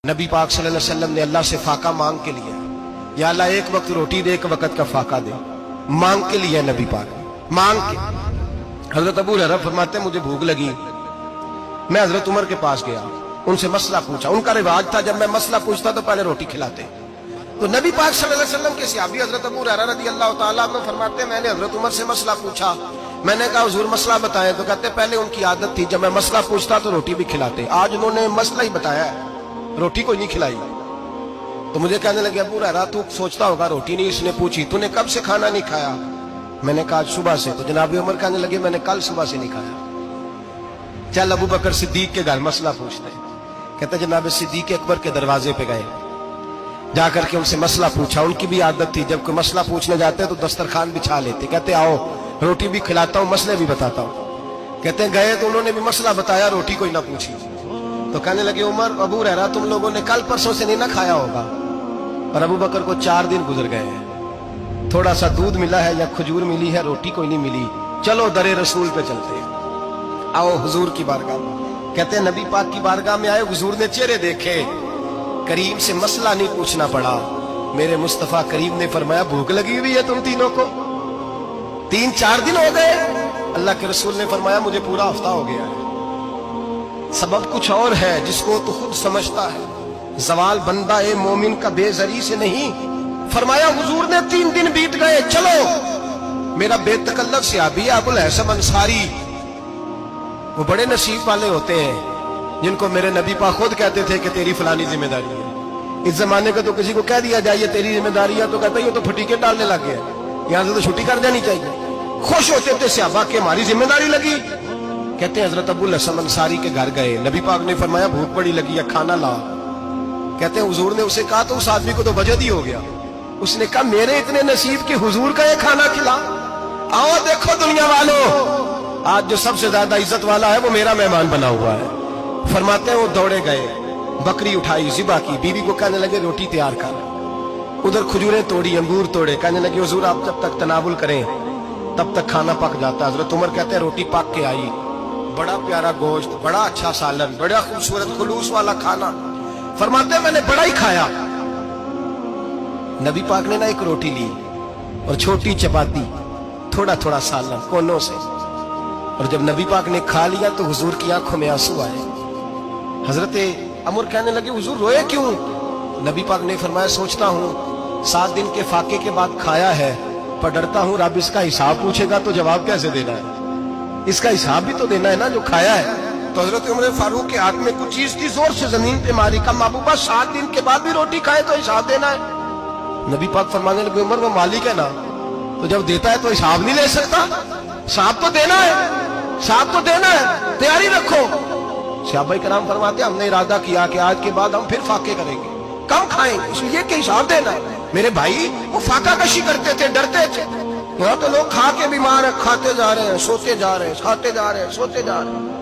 नबी पाक सल्लल्लाहु अलैहि वसल्लम ने अल्लाह से फाका मांग के लिया, या अल्लाह एक वक्त रोटी दे, एक वक्त का फाका दे, मांग के लिया नबी पाक मांग के। हजरत अबू हुरैरा फरमाते मुझे भूख लगी, मैं हजरत उमर के पास गया, उनसे मसला पूछा। उनका रिवाज था जब मैं मसला पूछता तो पहले रोटी खिलाते। तो नबी पाक सल्लल्लाहु अलैहि वसल्लम के सहाबी हजरत अबू हुरैरा रज़ी अल्लाह तआला अन्हु फरमाते मैंने हजरत उमर से मसला पूछा। मैंने कहा हुजूर मसला बताएं, तो कहते पहले उनकी आदत थी जब मैं मसला पूछता तो रोटी भी खिलाते, आज उन्होंने मसला ही बताया है, रोटी कोई नहीं खिलाई। तो मुझे कहने लगे अबू हुरैरा तू सोचता होगा रोटी नहीं इसने पूछी, तूने कब से खाना नहीं खाया? मैंने कहा सुबह से। तो जनाब उमर कहने लगे मैंने कल सुबह से नहीं खाया। चल अबू बकर सिद्दीक के घर मसला पूछते। कहते जनाब सिद्दीक अकबर के दरवाजे पे गए, जाकर के उनसे मसला पूछा। उनकी भी आदत थी जब कोई मसला पूछने जाते तो दस्तरखान बिछा लेते, कहते आओ रोटी भी खिलाता हूँ मसले भी बताता हूँ। कहते गए तो उन्होंने भी मसला बताया, रोटी कोई ना पूछी। तो कहने लगे उमर अबू हुरैरा तुम लोगों ने कल परसों से नहीं ना खाया होगा। और अबू बकर को 4 दिन गुजर गए हैं, थोड़ा सा दूध मिला है या खजूर मिली है, रोटी कोई नहीं मिली। चलो दरे रसूल पे चलते, आओ हुजूर की बारगाह। कहते नबी पाक की बारगाह में आए, हुजूर ने चेहरे देखे, करीम से मसला नहीं पूछना पड़ा। मेरे मुस्तफा करीम ने फरमाया भूख लगी हुई है तुम तीनों को, 3-4 दिन हो गए। अल्लाह के रसूल ने फरमाया मुझे पूरा हफ्ता हो गया है। सबब कुछ और है जिसको तो खुद समझता है, सवाल बंदा ए मोमिन का बेजरी से नहीं। फरमाया हुजूर ने 3 दिन बीत गए, चलो। मेरा बेतकल्लफ सहाबी अबुल हसन अंसारी, वो बड़े नसीब वाले होते हैं जिनको मेरे नबी पाक खुद कहते थे कि तेरी फलानी जिम्मेदारी है। इस जमाने का तो किसी को कह दिया जाए ये तेरी जिम्मेदारी है तो कहता है ये तो फटीके डालने लग गया, यहां से तो छुट्टी कर जानी चाहिए। खुश होते थे सहाबा के हमारी जिम्मेदारी लगी। कहते हैं हजरत अबुल हसन अंसारी के घर गए, नबी पाक ने फरमाया भूख बड़ी लगी है खाना ला। कहते हैं हुजूर ने उसे कहा तो उस आदमी को तो वजद ही हो गया। उसने कहा मेरे इतने नसीब के हुजूर का ये खाना खिला। आओ देखो दुनिया वालों, आज जो सबसे ज्यादा इज्जत वाला है वो मेरा मेहमान बना हुआ है। फरमाते हैं वो दौड़े गए, बकरी उठाई ज़िबा की, बीवी को कहने लगे रोटी तैयार कर। उधर खजूरें तोड़ी, अंगूर तोड़े, कहने लगे हुजूर आप जब तक तनावुल करें तब तक खाना पक जाता। हजरत उमर कहते हैं रोटी पक के आई, बड़ा प्यारा गोश्त, बड़ा अच्छा सालन, बड़ा खूबसूरत खुलूस वाला खाना। फरमाते मैंने बड़ा ही खाया। नबी पाक ने ना एक रोटी ली और छोटी चपाती, थोड़ा थोड़ा सालन कोनों से। और जब नबी पाक ने खा लिया तो हुजूर की आंखों में आंसू आए। हजरत अमर कहने लगे हुजूर रोए क्यों? नबी पाक ने फरमाया सोचता हूँ 7 दिन के फाके के बाद खाया है, पर डरता हूँ रब इसका हिसाब पूछेगा तो जवाब कैसे देना है, इसका हिसाब भी तो देना है ना जो खाया है। तो हजरत उमर फारूक के हाथ में कुछ चीज थी, जोर से जमीन पे मारी, का महबूबा 7 दिन के बाद भी रोटी खाए तो हिसाब देना है। नबी पाक फरमाने लगे उमर वो मालिक है ना, तो जब देता है तो हिसाब नहीं ले सकता, हिसाब तो देना है, हिसाब तो देना है, तैयारी रखो। सहाबाए किराम फरमाते हमने इरादा किया कि आज के बाद हम फिर फाके करेंगे, कम खाएंगे, इसलिए कि हिसाब देना है। मेरे भाई वो फाका कशी करते थे, डरते थे। यहाँ तो लोग खा के बीमार है, खाते जा रहे हैं, सोते जा रहे हैं, खाते जा रहे हैं, सोते जा रहे हैं।